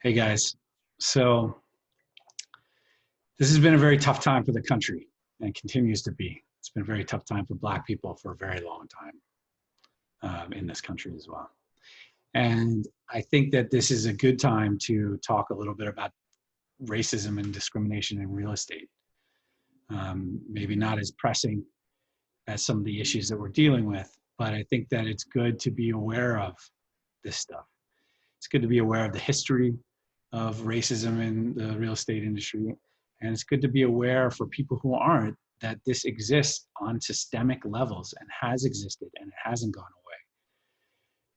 Hey guys, so this has been a very tough time for the country and continues to be. It's been a very tough time for Black people for a very long time in this country as well. And I think that this is a good time to talk a little bit about racism and discrimination in real estate. Maybe not as pressing as some of the issues that we're dealing with, but I think that it's good to be aware of this stuff. It's good to be aware of the history of racism in the real estate industry. And it's good to be aware for people who aren't that this exists on systemic levels and has existed and it hasn't gone away.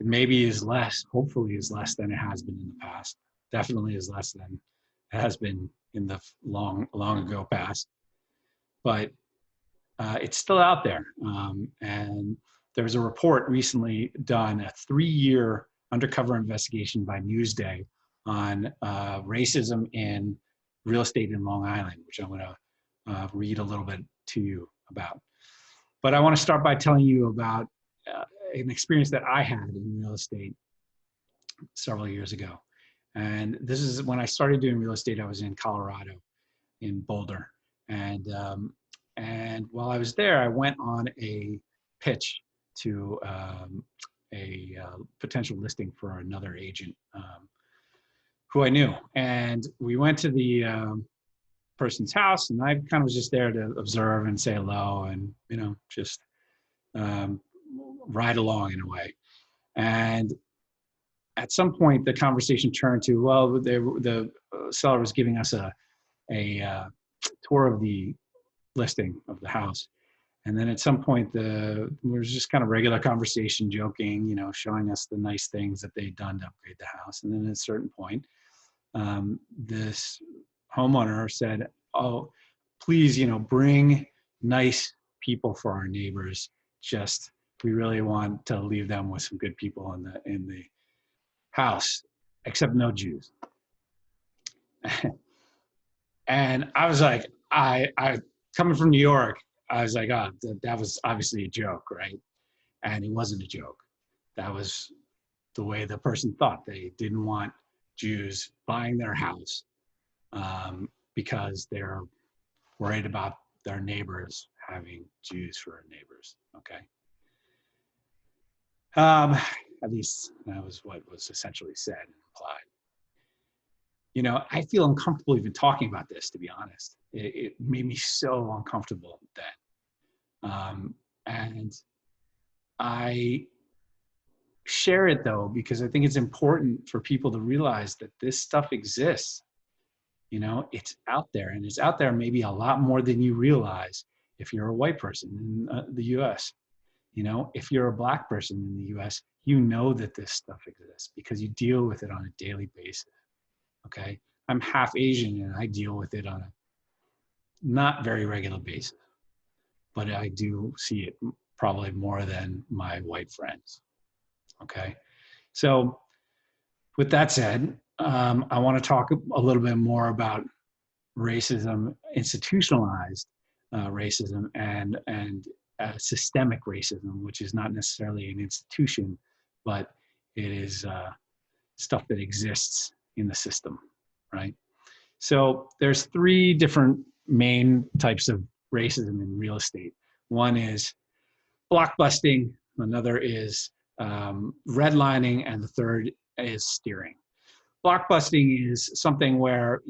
It maybe is less, hopefully is less than it has been in the past. Definitely is less than it has been in the long ago past. But it's still out there. And there was a report recently done, a 3-year undercover investigation by Newsday on racism in real estate in Long Island, which I'm going to read a little bit to you about. But I want to start by telling you about an experience that I had in real estate several years ago. And this is when I started doing real estate. I was in Colorado, in Boulder, and while I was there, I went on a pitch to a potential listing for another agent who I knew. And we went to the person's house, and I kind of was just there to observe and say hello and, just ride along in a way. And at some point, the conversation turned to, well, the seller was giving us a tour of the listing of the house. And then at some point, there was just kind of regular conversation, joking, showing us the nice things that they'd done to upgrade the house. And then at a certain point, this homeowner said, "Oh, please, bring nice people for our neighbors. Just, we really want to leave them with some good people in the house, except no Jews." And I was like, I coming from New York, I was like, oh, that was obviously a joke, right? And it wasn't a joke. That was the way the person thought. They didn't want Jews buying their house because they're worried about their neighbors having Jews for neighbors, okay? At least that was what was essentially said and implied. I feel uncomfortable even talking about this, to be honest. It made me so uncomfortable then. And I share it though, because I think it's important for people to realize that this stuff exists. It's out there, and it's out there maybe a lot more than you realize if you're a white person in the US. If you're a Black person in the US, that this stuff exists because you deal with it on a daily basis. Okay, I'm half Asian and I deal with it on a not very regular basis, but I do see it probably more than my white friends. Okay, so with that said, I want to talk a little bit more about racism, institutionalized racism, and systemic racism, which is not necessarily an institution, but it is stuff that exists in the system, right? So there's 3 different main types of racism in real estate. One is blockbusting, another is redlining, and the third is steering. Blockbusting is something where,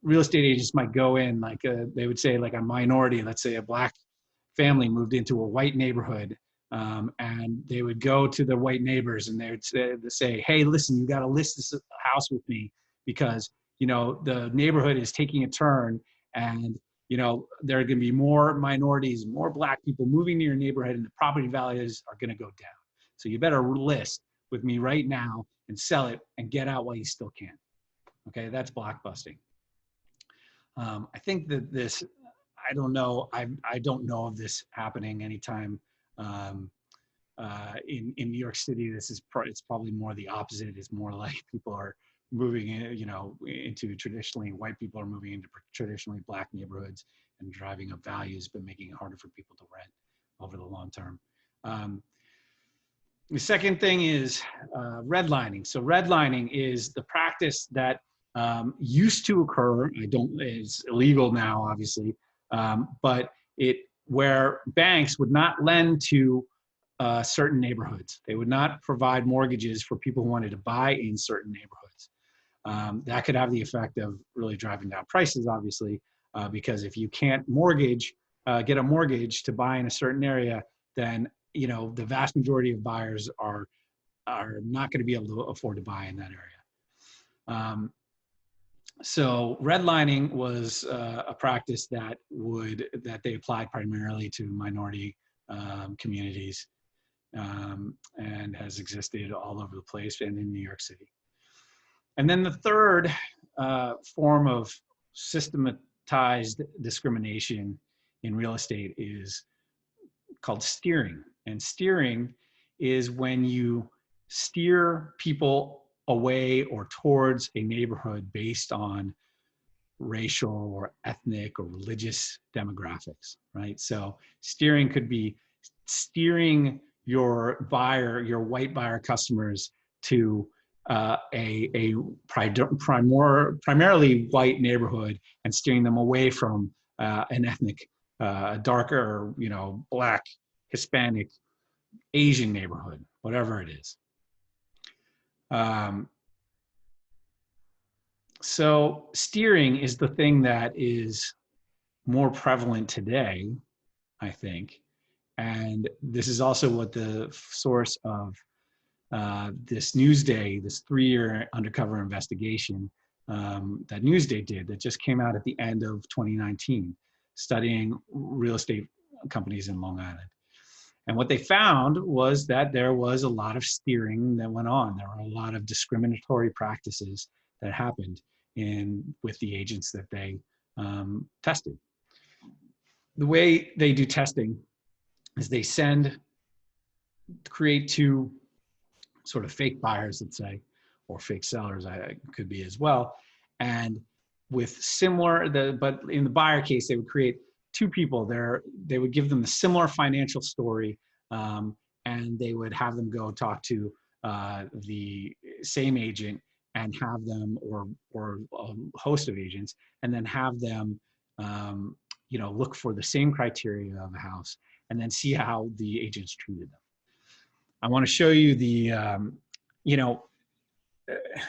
real estate agents might go in, like they would say, like a minority, let's say a Black family moved into a white neighborhood, and they would go to the white neighbors and they would say, hey, listen, you got to list this house with me because, the neighborhood is taking a turn, and, there are going to be more minorities, more Black people moving to your neighborhood, and the property values are going to go down. So you better list with me right now and sell it and get out while you still can. Okay, that's blockbusting. I think that this, I don't know of this happening anytime in New York City. It's probably more the opposite. It's more like people are moving in, into traditionally white people are moving into traditionally Black neighborhoods and driving up values, but making it harder for people to rent over the long term. The second thing is redlining. So redlining is the practice that used to occur. It's illegal now, obviously, but where banks would not lend to certain neighborhoods. They would not provide mortgages for people who wanted to buy in certain neighborhoods. That could have the effect of really driving down prices, obviously, because if you can't get a mortgage to buy in a certain area, then the vast majority of buyers are not going to be able to afford to buy in that area. So redlining was a practice that they applied primarily to minority communities, and has existed all over the place and in New York City. And then the third form of systematized discrimination in real estate is called steering. And steering is when you steer people away or towards a neighborhood based on racial or ethnic or religious demographics, right? So steering could be steering your white buyer customers to a primarily white neighborhood and steering them away from an ethnic, darker, Black, Hispanic, Asian neighborhood, whatever it is. So steering is the thing that is more prevalent today, I think. And this is also what the source of this Newsday, this 3-year undercover investigation that Newsday did, that just came out at the end of 2019, studying real estate companies in Long Island. And what they found was that there was a lot of steering that went on. There were a lot of discriminatory practices that happened with the agents that they tested. The way they do testing is they create 2 sort of fake buyers, let's say, or fake sellers, could be as well. And with but in the buyer case, they would create 2 people there. They would give them a similar financial story, and they would have them go talk to the same agent and have them, or a host of agents, and then have them, look for the same criteria of a house, and then see how the agents treated them. I want to show you the, I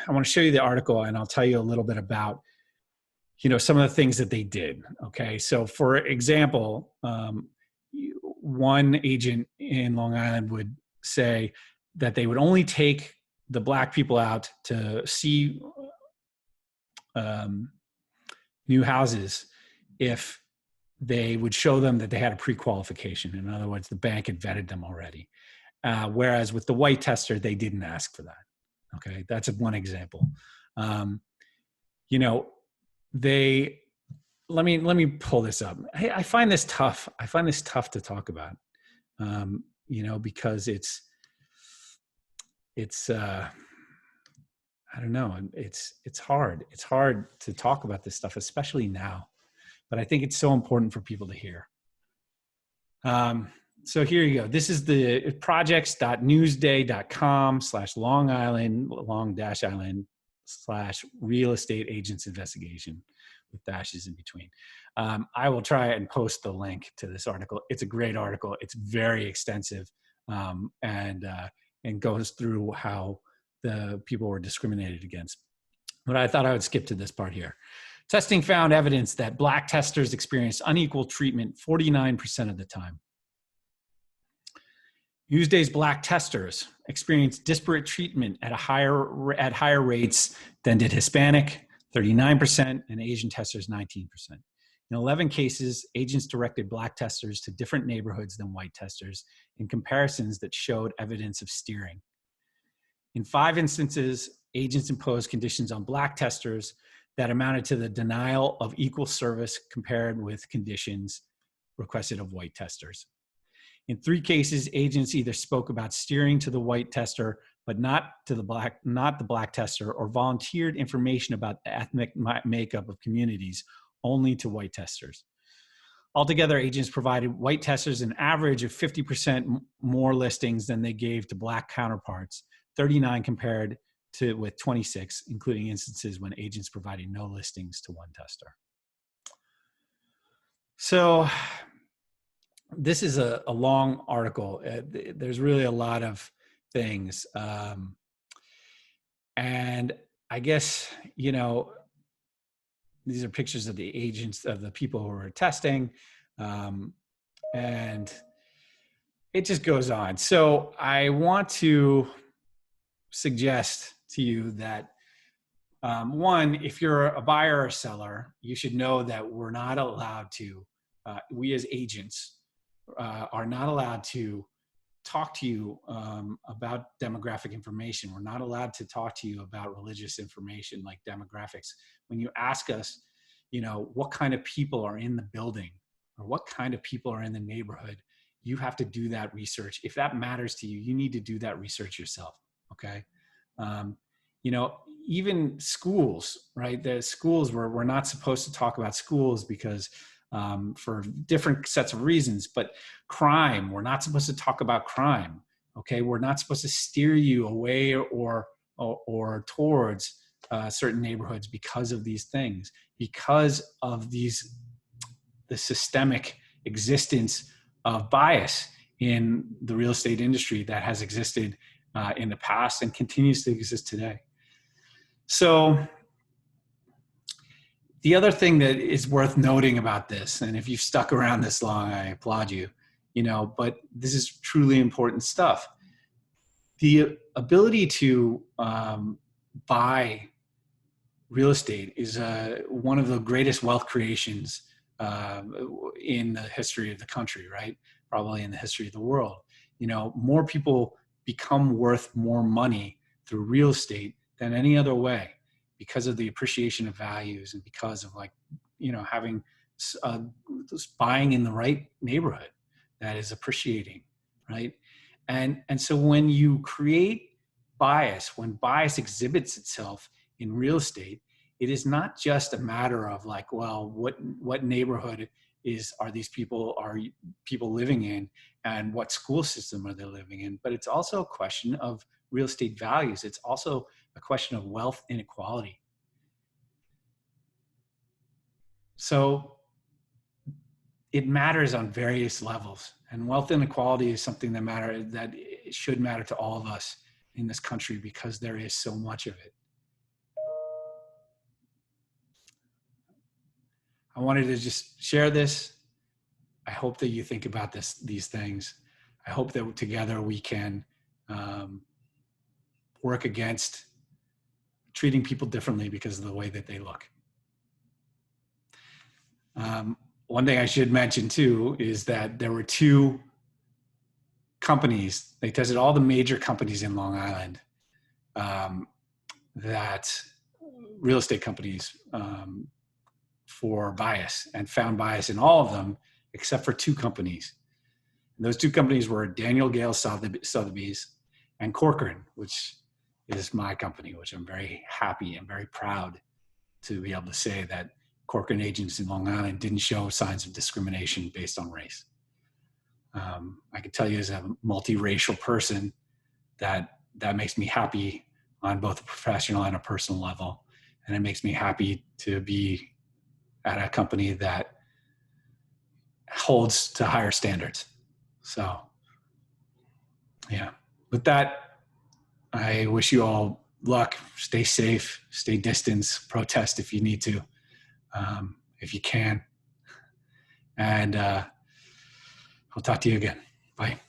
want to show you the article, and I'll tell you a little bit about, some of the things that they did. Okay. So for example, one agent in Long Island would say that they would only take the Black people out to see new houses if they would show them that they had a pre-qualification. In other words, the bank had vetted them already. Whereas with the white tester, they didn't ask for that. Okay, that's one example. Let me pull this up. I find this tough. I find this tough to talk about, because it's I don't know. It's hard. It's hard to talk about this stuff, especially now. But I think it's so important for people to hear. So here you go. This is the projects.newsday.com/Long Island, /real estate agents investigation, with dashes in between. I will try and post the link to this article. It's a great article. It's very extensive, and goes through how the people were discriminated against. But I thought I would skip to this part here. Testing found evidence that Black testers experienced unequal treatment 49% of the time. Newsday's Black testers experienced disparate treatment at higher rates than did Hispanic, 39%, and Asian testers, 19%. In 11 cases, agents directed Black testers to different neighborhoods than white testers in comparisons that showed evidence of steering. In 5 instances, agents imposed conditions on Black testers that amounted to the denial of equal service compared with conditions requested of white testers. In 3 cases, agents either spoke about steering to the white tester, but not the Black tester, or volunteered information about the ethnic makeup of communities only to white testers. Altogether, agents provided white testers an average of 50% more listings than they gave to black counterparts, 39 compared to with 26, including instances when agents provided no listings to one tester. So this is a long article. There's really a lot of things. And I guess, you know, these are pictures of the agents, of the people who are testing. And it just goes on. So I want to suggest to you that, one, if you're a buyer or seller, you should know that we're not allowed to, we as agents are not allowed to talk to you about demographic information. We're not allowed to talk to you about religious information like demographics. When you ask us, you know, what kind of people are in the building or what kind of people are in the neighborhood, you have to do that research. If that matters to you, you need to do that research yourself, okay? You know, even schools, right? The schools, we're not supposed to talk about schools because for different sets of reasons, but crime, we're not supposed to talk about crime, okay? We're not supposed to steer you away or towards certain neighborhoods because of these things, because of the systemic existence of bias in the real estate industry that has existed in the past and continues to exist today. So the other thing that is worth noting about this, and if you've stuck around this long, I applaud you, you know, but this is truly important stuff. The ability to buy real estate is one of the greatest wealth creations in the history of the country, right? Probably in the history of the world. You know, more people become worth more money through real estate than any other way because of the appreciation of values and because of, like, you know, having buying in the right neighborhood that is appreciating, right? And so when you create bias, when bias exhibits itself in real estate, it is not just a matter of like, well, what neighborhood are people living in, and what school system are they living in? But it's also a question of real estate values. It's also a question of wealth inequality. So it matters on various levels, and wealth inequality is something that should matter to all of us in this country because there is so much of it. I wanted to just share this. I hope that you think about these things. I hope that together we can work against treating people differently because of the way that they look. One thing I should mention too is that there were two companies. They tested all the major companies in Long Island, that real estate companies, for bias, and found bias in all of them except for two companies. And those two companies were Daniel Gale Sotheby's and Corcoran, which is my company, which I'm very happy and very proud to be able to say that Corcoran agents in Long Island didn't show signs of discrimination based on race. I can tell you as a multiracial person that makes me happy on both a professional and a personal level. And it makes me happy to be at a company that holds to higher standards. So, yeah, with that, I wish you all luck. Stay safe, stay distance, protest if you need to, if you can. And I'll talk to you again. Bye.